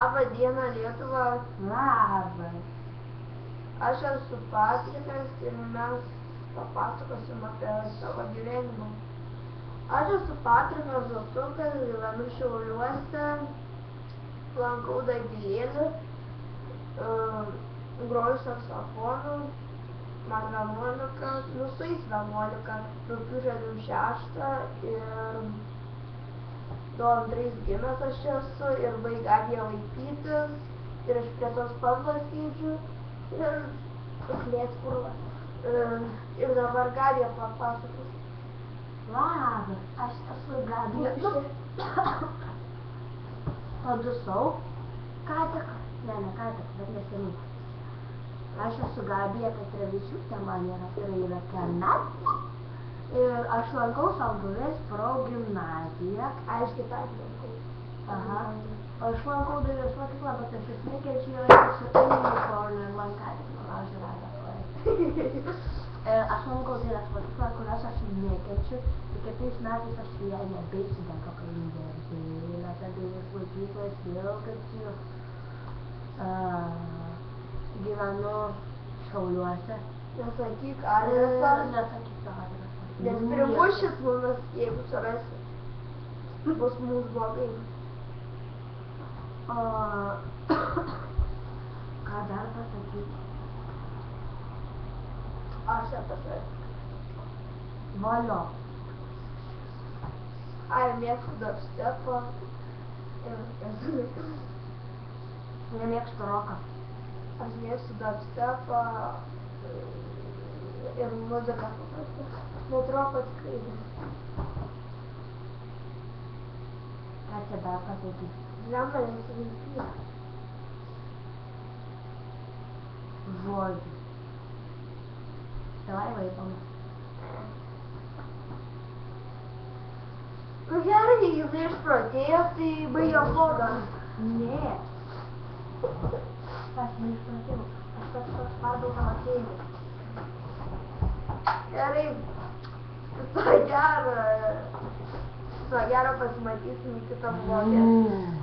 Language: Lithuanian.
Labą dieną, Lietuva. Labas. Aš esu Patrikas ir mes papasakosim apie savo gyvenimą. Aš esu Patrikas Žaltukas, gyvenu Šiauliuose, lankau daigėlį, groju saksofonu, man 11, sueis 11, rugpjūčio 26 ir 2 gimęs aš esu ir baigė Gabija Vaipytis ir aš prie tos spalvos sėdžiu ir uklės purva. Ir dabar Gabija papasakos. Labas, aš esu Gabija. Padusau. Ką tik, ne ką tik, bet neseniai. Aš esu Gabija Petrevičiūtė, man yra 13 metų. Ir aš lankau Salduvės progimnaziją. Aiškiai taip lankau. Aha. Aš lankau dailės mokyklą, bet aš vis nekenčiu, aš esu unicorn ir man ką tik nulaužė veidą koją. Aš lankau dailės mokyklą, kurios aš nekenčiu. Ir kitais metais aš ją nebeigsiu, dėl to, kad dailės mokyklos vėl kenčiu. Gyvenu Šiauliuose. Nesakyk adresą. Nesakyk adresą. Nes primušit mumis, jeigu surasi. Bus mums blogai. Ką dar pasakyti? Aš apie save. Valio. Ai, mėgstu dubstepą. Nemėgstu roką. Aš mėgstu dubstepą ir muziką paprastą. Bet roko tikrai ne. Ką čia dar pasakyti? Žemą nesivaikyt. Žodžiu. Davai vaikom. Nu gerai, jeigu jis išprotėjo, tai baigiam vlogą. Ne. Aš neišprotėjau. Aš pats pardau pamatėjau. Gerai. Viso gero pasimatysim kitą vlogę.